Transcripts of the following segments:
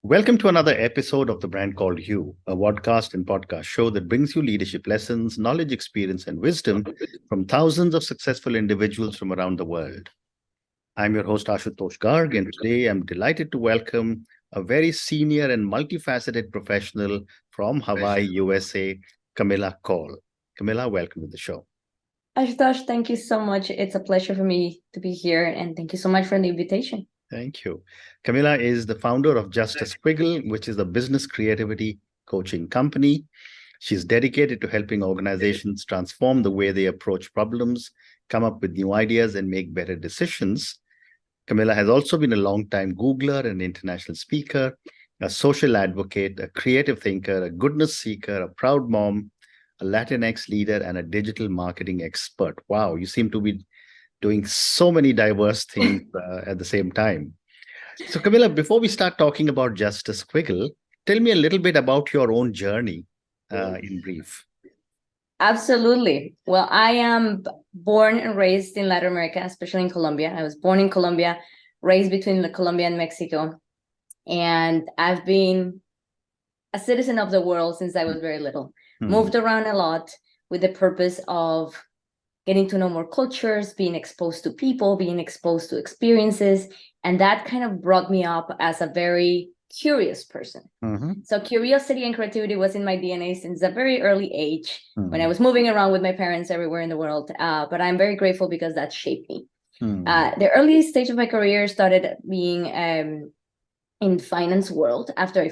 Welcome to another episode of The Brand Called You, a podcast and podcast show that brings you leadership lessons, knowledge, experience, and wisdom from thousands of successful individuals from around the world. I'm your host, Ashutosh Garg, and today I'm delighted to welcome a very senior and multifaceted professional from Hawaii, USA, Camila Kaul. Camila, welcome to the show. Ashutosh, thank you so much. It's a pleasure for me to be here, and thank you so much for the invitation. Thank you. Camila is the founder of Just a Squiggle, which is a business creativity coaching company. She's dedicated to helping organizations transform the way they approach problems, come up with new ideas, and make better decisions. Camila has also been a long-time Googler, an international speaker, a social advocate, a creative thinker, a goodness seeker, a proud mom, a Latinx leader, and a digital marketing expert. Wow, you seem to be doing so many diverse things at the same time. So, Camila, before we start talking about Just a Squiggle, tell me a little bit about your own journey in brief. Absolutely. Well, I am born and raised in Latin America, especially in Colombia. I was born in Colombia, raised between Colombia and Mexico. And I've been a citizen of the world since I was very little. Moved around a lot with the purpose of getting to know more cultures, being exposed to people, being exposed to experiences. And that kind of brought me up as a very curious person. So curiosity and creativity was in my DNA since a very early age when I was moving around with my parents everywhere in the world. But I'm very grateful because that shaped me. The early stage of my career started being in finance world. After I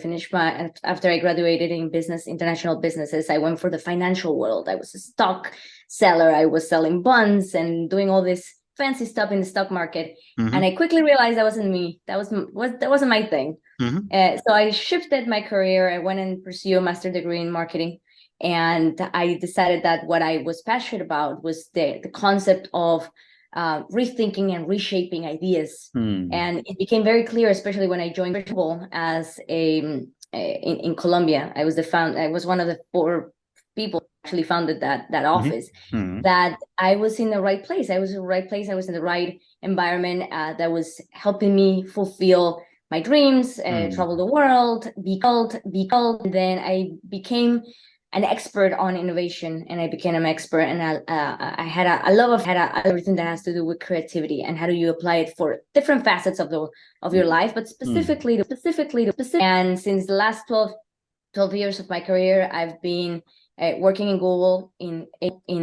graduated in international businesses, I went for the financial world. I was a stock seller. I was selling bonds and doing all this fancy stuff in the stock market. And I quickly realized that wasn't me. That wasn't my thing. So I shifted my career. I went and pursued a master's degree in marketing. And I decided that what I was passionate about was the concept of rethinking and reshaping ideas. And it became very clear, especially when I joined Squiggle as in Colombia. I was one of the 4 people who actually founded that office, that I was in the right place. I was in the right place. I was in the right environment that was helping me fulfill my dreams, travel the world, be called. And then I became an expert on innovation, and I became an expert, and I had a love of everything that has to do with creativity and how do you apply it for different facets of your life, but specifically. And since the last 12 years of my career, I've been working in Google in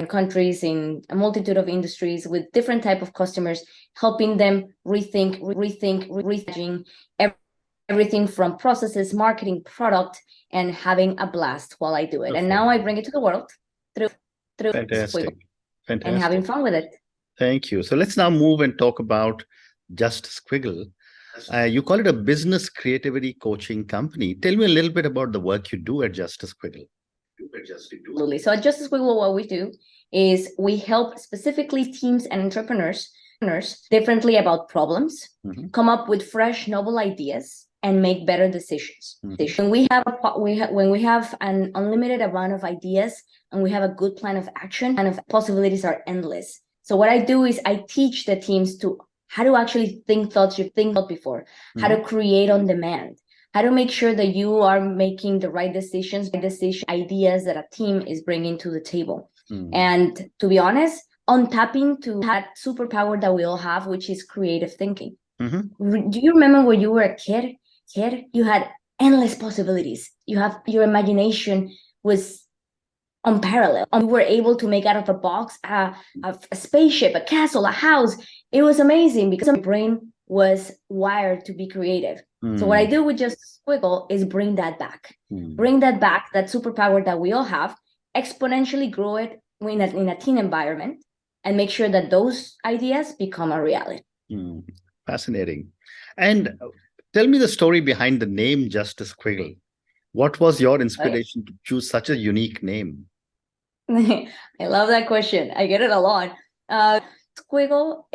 countries, in a multitude of industries with different type of customers, helping them rethinking everything from processes, marketing, product, and having a blast while I do it. And now I bring it to the world through Fantastic. And having fun with it. Thank you. So let's now move and talk about Just Squiggle. You call it a business creativity coaching company. Tell me a little bit about the work you do at Just Squiggle. Absolutely. So at Just Squiggle, what we do is we help specifically teams and entrepreneurs differently about problems, come up with fresh, novel ideas, and make better decisions. When we have an unlimited amount of ideas and we have a good plan of action, and possibilities are endless. So what I do is I teach the teams to how to actually think thoughts you think about before, how to create on demand, how to make sure that you are making the right decisions, ideas that a team is bringing to the table. And to be honest, on tapping to that superpower that we all have, which is creative thinking. Do you remember when you were a kid, you had endless possibilities. Your imagination was unparalleled. You were able to make out of a box a spaceship, a castle, a house. It was amazing because my brain was wired to be creative. So what I do with Just Squiggle is bring that back, that superpower that we all have, exponentially grow it in a team environment, and make sure that those ideas become a reality. Fascinating. And tell me the story behind the name Just a Squiggle. What was your inspiration to choose such a unique name? I love that question. I get it a lot. Squiggle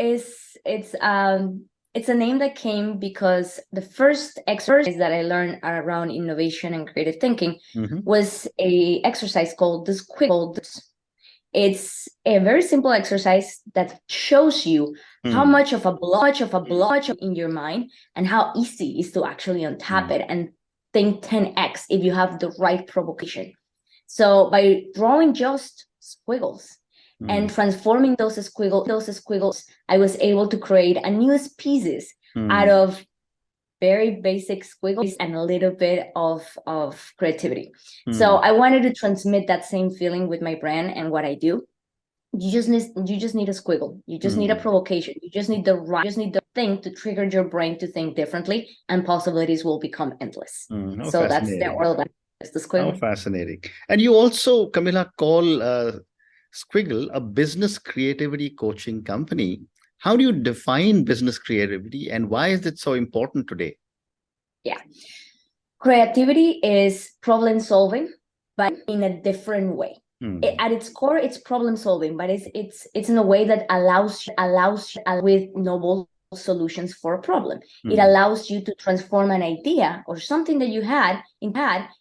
it's a name that came because the first exercise that I learned around innovation and creative thinking was a exercise called the Squiggle. It's a very simple exercise that shows you how much of a block in your mind and how easy it is to actually untap it and think 10x if you have the right provocation. So by drawing just squiggles and transforming those squiggles, I was able to create a new species out of very basic squiggles and a little bit of creativity. So I wanted to transmit that same feeling with my brand and what I do. You just need a squiggle. You just need a provocation. You just need the thing to trigger your brain to think differently, and possibilities will become endless. So that's the world. That's the squiggle. How fascinating. And you also, Camila, call Squiggle a business creativity coaching company. How do you define business creativity, and why is it so important today? Yeah. Creativity is problem solving, but in a different way. At its core, it's problem solving, but it's in a way that allows with novel solutions for a problem. It allows you to transform an idea or something that you had in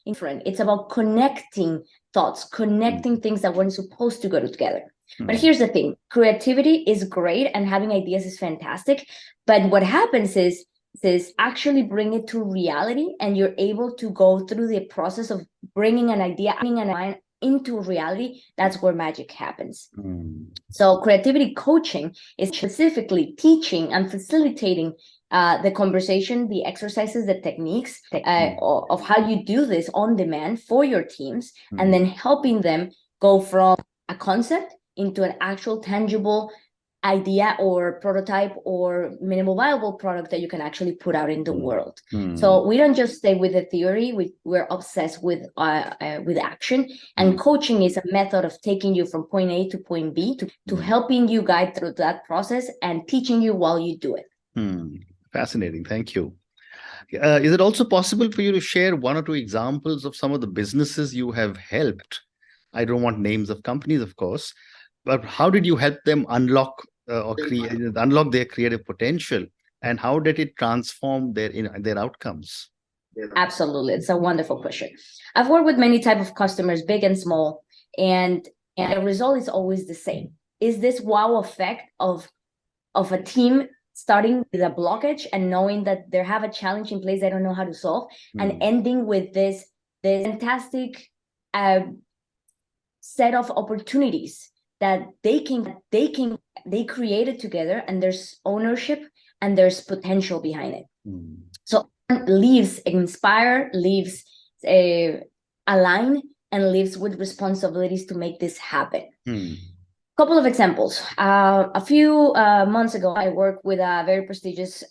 different. It's about connecting thoughts, connecting things that weren't supposed to go together. But here's the thing: creativity is great and having ideas is fantastic, but what happens is actually bring it to reality, and you're able to go through the process of bringing an idea into reality. That's where magic happens. So creativity coaching is specifically teaching and facilitating the conversation, the exercises, the techniques of how you do this on demand for your teams, and then helping them go from a concept into an actual tangible idea or prototype or minimal viable product that you can actually put out in the world. So we don't just stay with the theory, we're obsessed with action, and coaching is a method of taking you from point A to point B to helping you guide through that process and teaching you while you do it. Fascinating. Thank you. Is it also possible for you to share one or two examples of some of the businesses you have helped? I don't want names of companies, of course, but how did you help them unlock unlock their creative potential, and how did it transform their outcomes? Absolutely, it's a wonderful question. I've worked with many type of customers, big and small, and the result is always the same. Is this wow effect of a team starting with a blockage and knowing that they have a challenge in place they don't know how to solve, and ending with this fantastic set of opportunities that they created together, and there's ownership and there's potential behind it. So leaves inspire, leaves align, and leaves with responsibilities to make this happen. Couple of examples. A few months ago, I worked with a very prestigious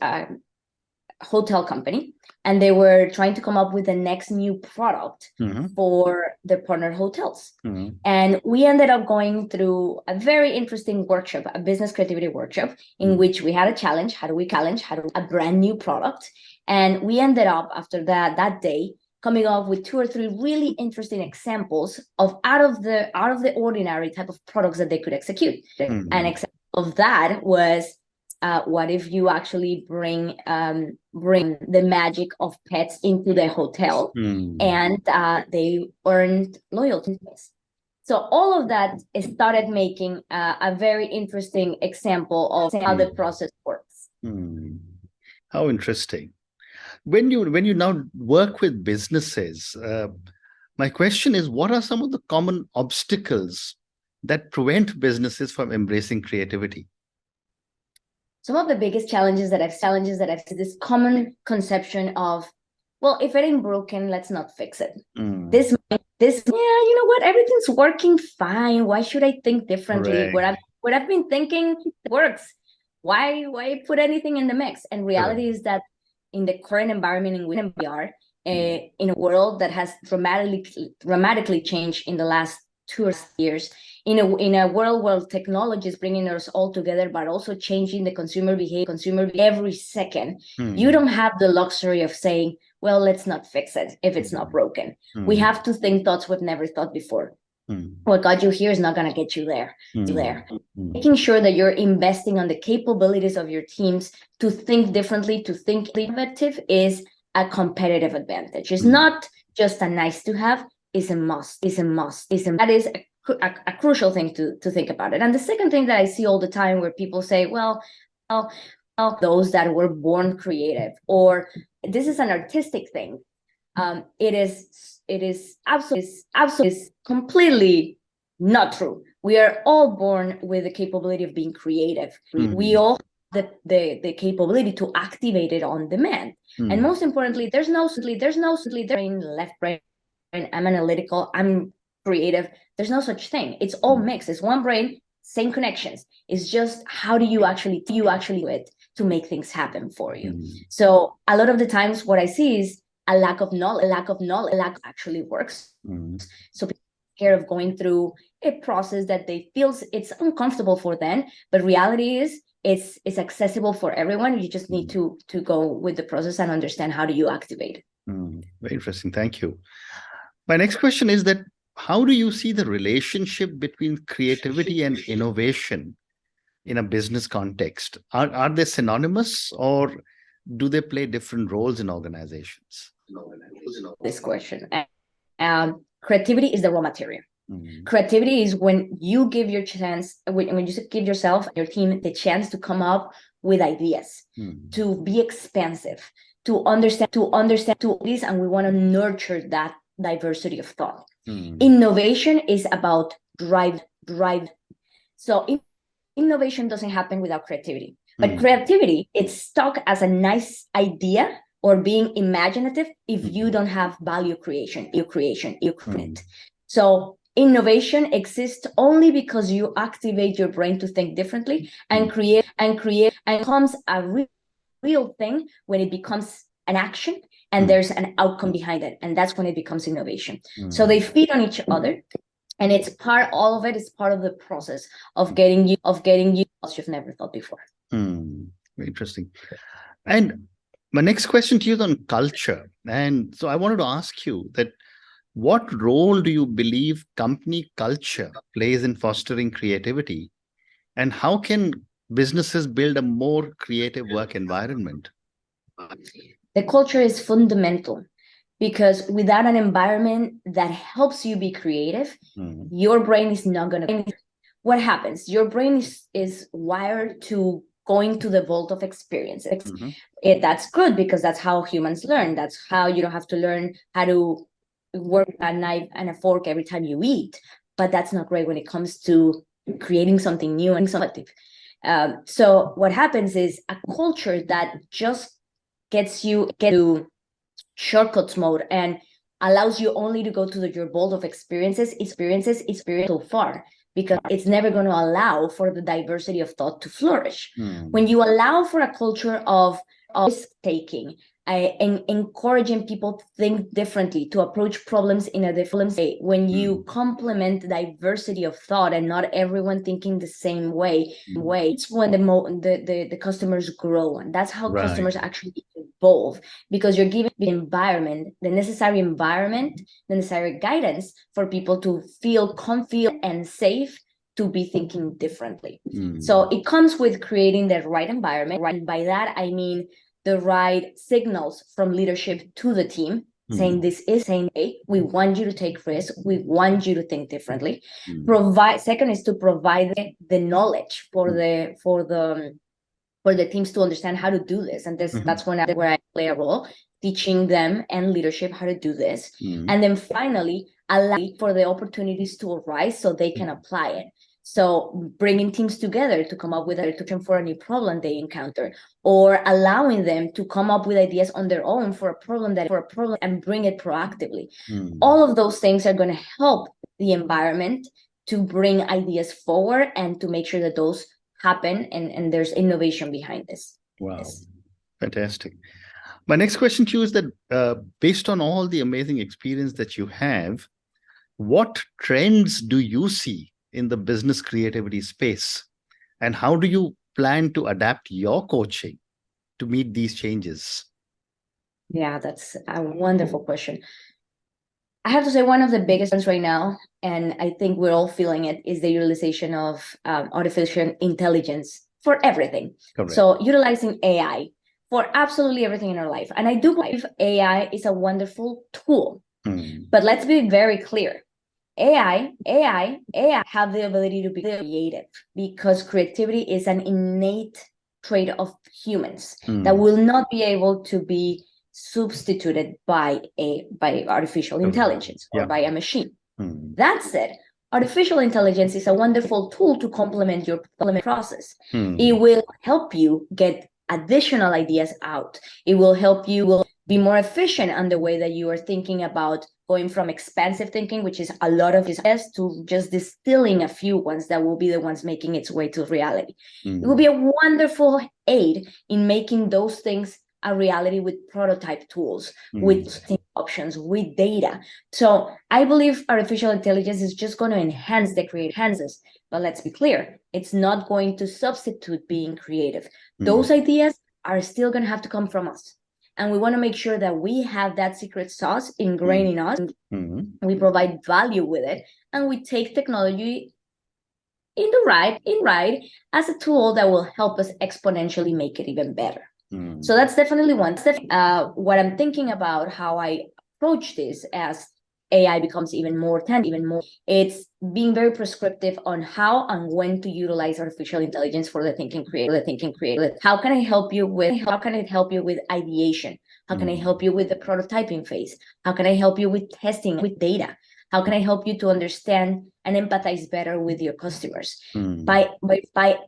hotel company, and they were trying to come up with the next new product for their partner hotels. And we ended up going through a very interesting workshop, a business creativity workshop, in which we had a challenge. How do we a brand new product? And we ended up, after that day, coming up with 2 or 3 really interesting examples of out of the ordinary type of products that they could execute. An example of that was, what if you actually bring the magic of pets into the hotel, and they earned loyalty. So all of that started making a very interesting example of how the process works. How interesting. When you now work with businesses, my question is, what are some of the common obstacles that prevent businesses from embracing creativity? Some of the biggest challenges that I've seen, this common conception of, well, if it ain't broken, let's not fix it. This, you know what? Everything's working fine. Why should I think differently? Correct. What I've been thinking works. Why put anything in the mix? And reality is that in the current environment in which we are, in a world that has dramatically changed in the last 2 or 3 years, in a world where technology is bringing us all together, but also changing the consumer behavior every second, you don't have the luxury of saying, well, let's not fix it if it's not broken. We have to think thoughts we've never thought before. What got you here is not going to get you there. Making sure that you're investing on the capabilities of your teams to think differently, to think innovative, is a competitive advantage. It's not just a nice to have, it's a must. That is a crucial thing to think about it. And the second thing that I see all the time, where people say, well, those that were born creative, or this is an artistic thing. it is absolutely completely not true. We are all born with the capability of being creative. We all have the capability to activate it on demand. And most importantly, there's no brain, left brain, I'm analytical, I'm creative. There's no such thing. It's all mixed. It's one brain, same connections. It's just how do you actually do it to make things happen for you. So a lot of the times what I see is a lack of knowledge, actually works. So people are scared of going through a process that they feel it's uncomfortable for them, but reality is it's accessible for everyone. You just need to go with the process and understand how do you activate it. Very interesting. Thank you. My next question is that how do you see the relationship between creativity and innovation in a business context? Are they synonymous, or do they play different roles in organizations? This question. Creativity is the raw material. Creativity is when you give your chance, when you give yourself, your team, the chance to come up with ideas, to be expansive, to understand this, and we want to nurture that diversity of thought. Innovation is about drive. So innovation doesn't happen without creativity, but creativity, it's stuck as a nice idea or being imaginative if you don't have value creation. So innovation exists only because you activate your brain to think differently and create, and becomes a real thing when it becomes an action and there's an outcome behind it, and that's when it becomes innovation. So they feed on each other, and all of it is part of the process of getting you else you've never thought before. Very interesting. And my next question to you is on culture. And so I wanted to ask you that what role do you believe company culture plays in fostering creativity, and how can businesses build a more creative work environment? The culture is fundamental, because without an environment that helps you be creative, your brain is not going to. What happens? Your brain is wired to going to the vault of experience. That's good because that's how humans learn. That's how you don't have to learn how to work a knife and a fork every time you eat. But that's not great when it comes to creating something new and selective. So what happens is a culture that just gets you to shortcuts mode and allows you only to go to your vault of experiences so far, because it's never going to allow for the diversity of thought to flourish. When you allow for a culture of risk-taking, and encouraging people to think differently, to approach problems in a different way, when you complement diversity of thought and not everyone thinking the same way, it's when the customers grow, and that's how customers actually evolve, because you're giving the environment, the necessary guidance for people to feel confident and safe to be thinking differently. So it comes with creating the right environment. And by that, I mean the right signals from leadership to the team, saying hey, we want you to take risks, we want you to think differently. Second is to provide the knowledge for the teams to understand how to do this, and that's where I play a role, teaching them and leadership how to do this. And then finally, allow for the opportunities to arise so they can apply it. So bringing teams together to come up with a solution for a new problem they encounter, or allowing them to come up with ideas on their own for a problem and bring it proactively. All of those things are going to help the environment to bring ideas forward and to make sure that those happen and there's innovation behind this. Wow. Fantastic. My next question to you is that based on all the amazing experience that you have, what trends do you see in the business creativity space, and how do you plan to adapt your coaching to meet these changes? Yeah, that's a wonderful question. I have to say one of the biggest ones right now, and I think we're all feeling it, is the utilization of artificial intelligence for everything. Correct. So utilizing AI for absolutely everything in our life. And I do believe AI is a wonderful tool, but let's be very clear. AI have the ability to be creative, because creativity is an innate trait of humans that will not be able to be substituted by artificial intelligence or by a machine. That said, artificial intelligence is a wonderful tool to complement your process. It will help you get additional ideas out. It will help you be more efficient on the way that you are thinking about going from expansive thinking, which is a lot of ideas, to just distilling a few ones that will be the ones making its way to reality. It will be a wonderful aid in making those things a reality with prototype tools, with options, with data. So I believe artificial intelligence is just going to enhance the creative hands. But let's be clear, it's not going to substitute being creative. Those ideas are still going to have to come from us. And we want to make sure that we have that secret sauce ingrained in us. We provide value with it, and we take technology in right as a tool that will help us exponentially make it even better. So that's definitely one. What I'm thinking about how I approach this as AI becomes even more tangible, it's being very prescriptive on how and when to utilize artificial intelligence for the thinking creative. How can I help you with ideation? How can I help you with the prototyping phase? How can I help you with testing, with data? How can I help you to understand and empathize better with your customers? By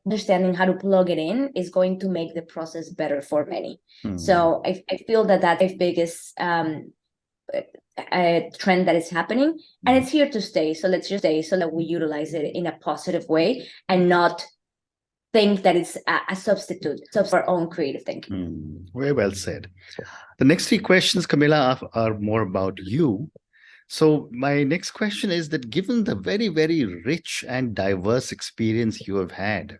understanding how to plug it in is going to make the process better for many. So I feel that's the biggest trend that is happening, and it's here to stay. So let's just stay so that we utilize it in a positive way and not think that it's a substitute for our own creative thinking. Very well said. The next three questions, Camila, are more about you. So my next question is that given the very, very rich and diverse experience you have had,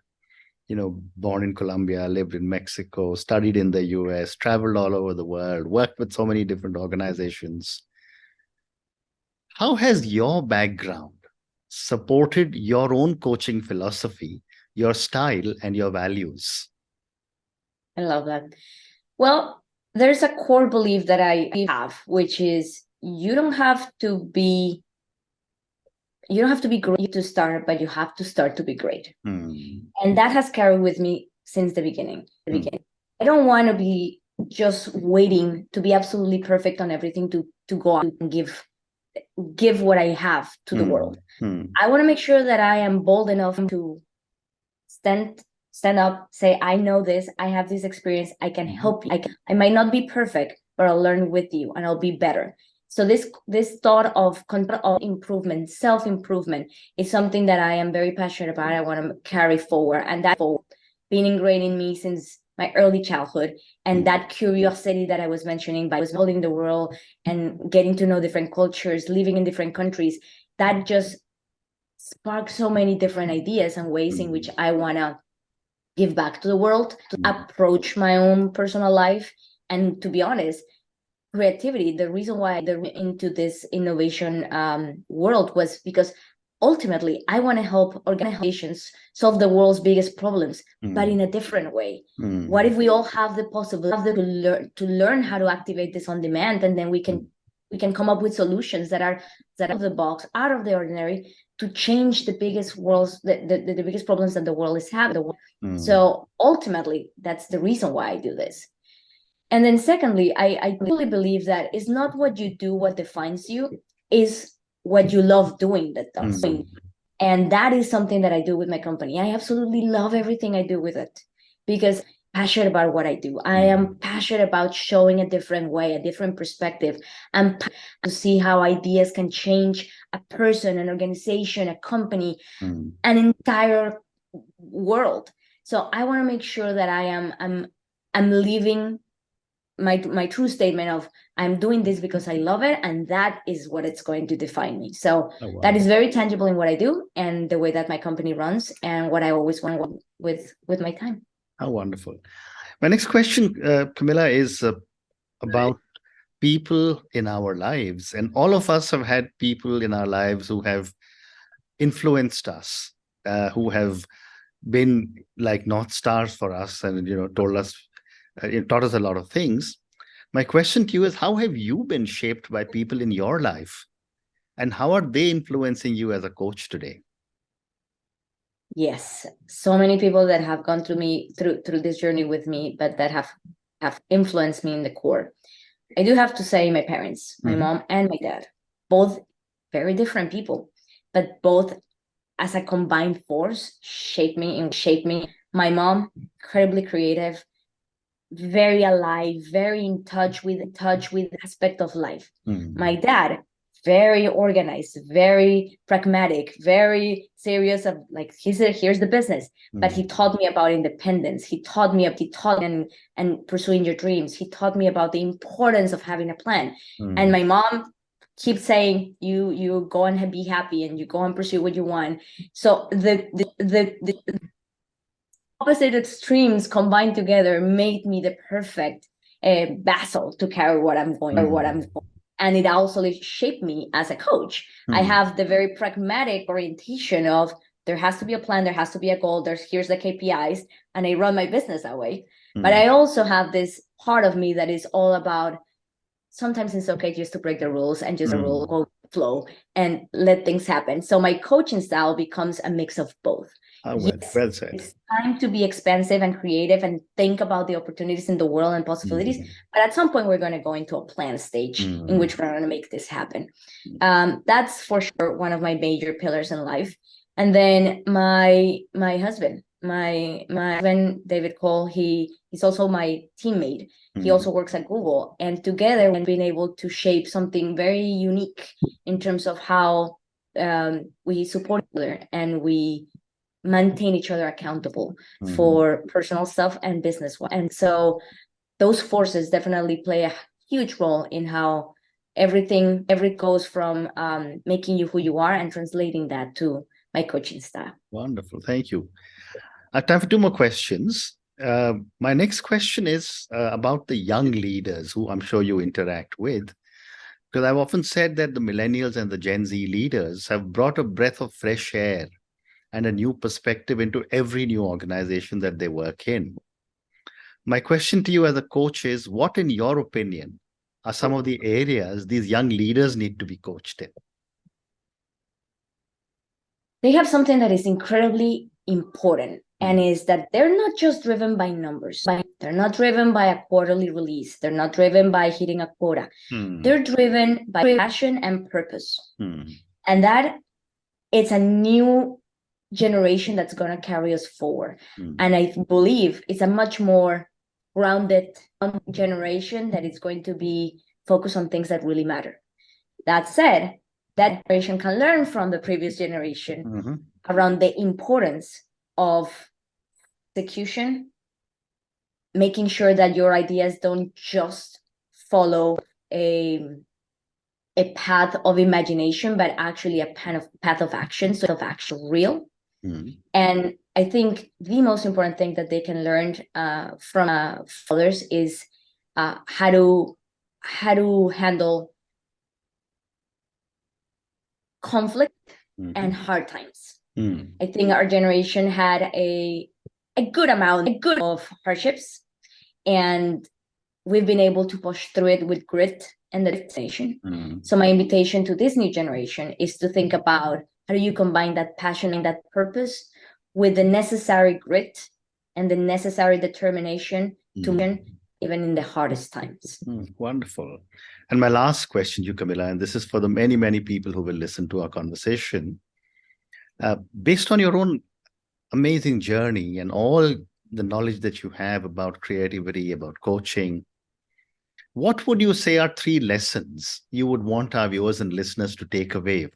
born in Colombia, lived in Mexico, studied in the US, traveled all over the world, worked with so many different organizations, how has your background supported your own coaching philosophy, your style, and your values? I love that. Well, there's a core belief that I have, which is you don't have to be great to start, but you have to start to be great. And that has carried with me since the beginning. I don't want to be just waiting to be absolutely perfect on everything to go out and give what I have to the world. I want to make sure that I am bold enough to stand up, say, I know this, I have this experience, I can help you. I might not be perfect, but I'll learn with you and I'll be better. So this thought of improvement, self-improvement, is something that I am very passionate about. I want to carry forward, and that's been ingrained in me since my early childhood. And that curiosity that I was mentioning by traveling the world and getting to know different cultures, living in different countries, that just sparked so many different ideas and ways in which I want to give back to the world, to approach my own personal life. And to be honest, creativity, the reason why they're into this innovation world was because ultimately I want to help organizations solve the world's biggest problems, but in a different way. What if we all have the possibility to learn how to activate this on demand, and then we can come up with solutions that are out of the box, out of the ordinary, to change the biggest the biggest problems that the world is having. So ultimately, that's the reason why I do this. And then secondly, I really believe that it's not what you do what defines you, is what you love doing that does. And that is something that I do with my company. I absolutely love everything I do with it because I'm passionate about what I do. I am passionate about showing a different way, a different perspective, and to see how ideas can change a person, an organization, a company, an entire world. So I want to make sure that I'm living my true statement of I'm doing this because I love it, and that is what it's going to define me. So that is very tangible in what I do and the way that my company runs and what I always want with my time. How wonderful. My next question, Camila, is about people in our lives. And all of us have had people in our lives who have influenced us, who have been like North Stars for us and, it taught us a lot of things. My question to you is, how have you been shaped by people in your life? And how are they influencing you as a coach today? Yes, so many people that have gone through this journey with me, but that have influenced me in the core. I do have to say my parents, my Mhm. mom and my dad, both very different people, but both as a combined force shaped me. My mom, incredibly creative, very alive, very in touch with aspect of life. Mhm. My dad, very organized, very pragmatic, very serious of like he said, here's the business. But he taught me about independence. He taught and pursuing your dreams. He taught me about the importance of having a plan. And my mom keeps saying, you go and be happy and you go and pursue what you want. So the opposite extremes combined together made me the perfect vessel to carry what I'm going. And it also shaped me as a coach. I have the very pragmatic orientation of there has to be a plan, there has to be a goal, here's the KPIs, and I run my business that way. But I also have this part of me that is all about sometimes it's okay just to break the rules and just go with the flow and let things happen. So my coaching style becomes a mix of both. Well said. It's time to be expansive and creative and think about the opportunities in the world and possibilities. But at some point, we're going to go into a plan stage in which we're going to make this happen. That's for sure one of my major pillars in life. And then my husband, David Cole, he's also my teammate. He also works at Google, and together we've been able to shape something very unique in terms of how we support each other and we maintain each other accountable for personal stuff and business. And so those forces definitely play a huge role in how everything goes from making you who you are and translating that to my coaching style. Wonderful. Thank you. I have time for two more questions. My next question is about the young leaders who I'm sure you interact with. Because I've often said that the millennials and the Gen Z leaders have brought a breath of fresh air and a new perspective into every new organization that they work in. My question to you as a coach is, what, in your opinion, are some of the areas these young leaders need to be coached in? They have something that is incredibly important, and is that they're not just driven by numbers. They're not driven by a quarterly release. They're not driven by hitting a quota. They're driven by passion and purpose. And that it's a new generation that's going to carry us forward. And I believe it's a much more grounded generation that is going to be focused on things that really matter. That said, that generation can learn from the previous generation around the importance of execution, making sure that your ideas don't just follow a path of imagination, but actually a path of action, so of actual real. And I think the most important thing that they can learn from others is how to handle conflict and hard times. I think our generation had a good amount of hardships, and we've been able to push through it with grit and determination. So my invitation to this new generation is to think about how do you combine that passion and that purpose with the necessary grit and the necessary determination to win even in the hardest times. Wonderful. And my last question to you, Camila, and this is for the many, many people who will listen to our conversation. Based on your own amazing journey and all the knowledge that you have about creativity, about coaching, what would you say are 3 lessons you would want our viewers and listeners to take away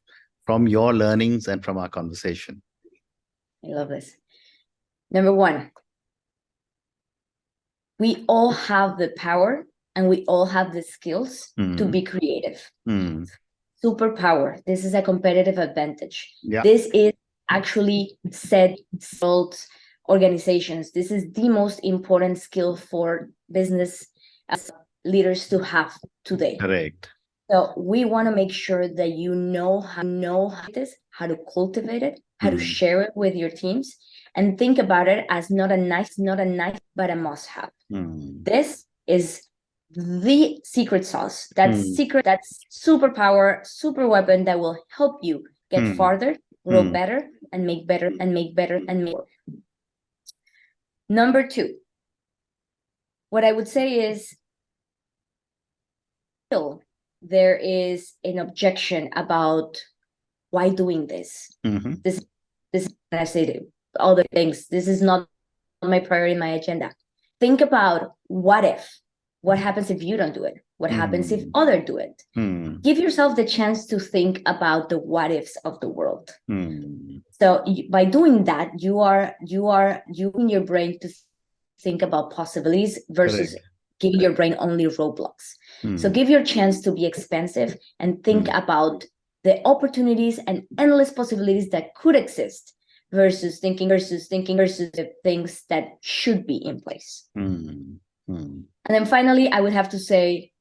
from your learnings and from our conversation? I love this. Number 1, we all have the power and we all have the skills to be creative. Superpower. This is a competitive advantage. Yeah. This is actually set organizations. This is the most important skill for business leaders to have today. Correct. So we want to make sure that you know how to cultivate it, how to share it with your teams, and think about it as not a nice, but a must-have. This is the secret sauce, that superpower, super weapon that will help you get farther, grow better, and make better. Number 2, what I would say is there is an objection about why doing this. Mhm. This I say other things. This is not my priority, my agenda. Think about what happens if you don't do it? What happens if others do it? Give yourself the chance to think about the what ifs of the world. So by doing that, you are using your brain to think about possibilities versus giving your brain only roadblocks. So give your chance to be expansive and think about the opportunities and endless possibilities that could exist versus thinking versus the things that should be in place. And then finally, I would have to say,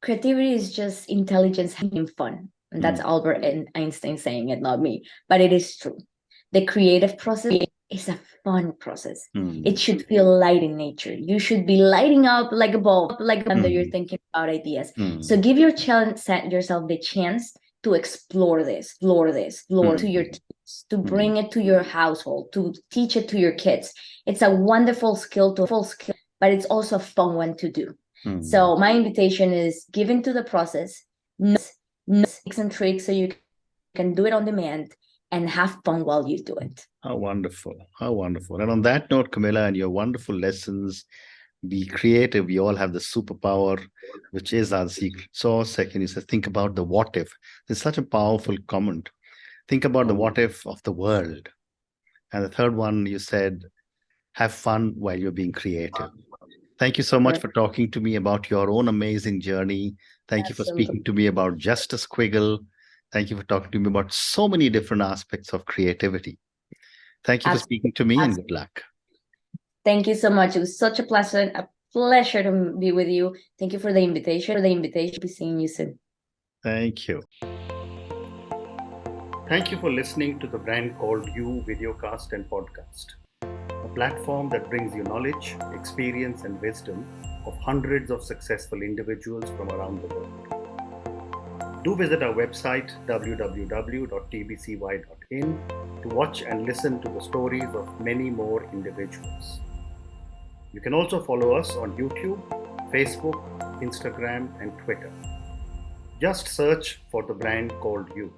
creativity is just intelligence having fun. And that's Albert Einstein saying it, not me, but it is true. The creative process is a fun process. It should feel light in nature. You should be lighting up like a bulb, like when you're thinking about ideas. So give yourself the chance to explore this to your teams, to bring it to your household, to teach it to your kids. It's a wonderful skill, but it's also a fun one to do. So my invitation is give into the process, no tricks and tricks so you can do it on demand and have fun while you do it. How wonderful. How wonderful. And on that note, Camila, and your wonderful lessons, be creative. We all have the superpower, which is our secret sauce. Second, you said, think about the what if. It's such a powerful comment. Think about the what if of the world. And the third one, you said, have fun while you're being creative. Thank you so much for talking to me about your own amazing journey. Thank you for speaking to me about Just a Squiggle. Thank you for talking to me about so many different aspects of creativity. Thank you for speaking to me, and good luck. Thank you so much. It was such a pleasure to be with you. Thank you for the invitation. Be seeing you soon. Thank you. Thank you for listening to the Brand Called You videocast and podcast, a platform that brings you knowledge, experience, and wisdom of hundreds of successful individuals from around the world. Do visit our website www.tbcy.in to watch and listen to the stories of many more individuals. You can also follow us on YouTube, Facebook, Instagram, and Twitter. Just search for the Brand Called You.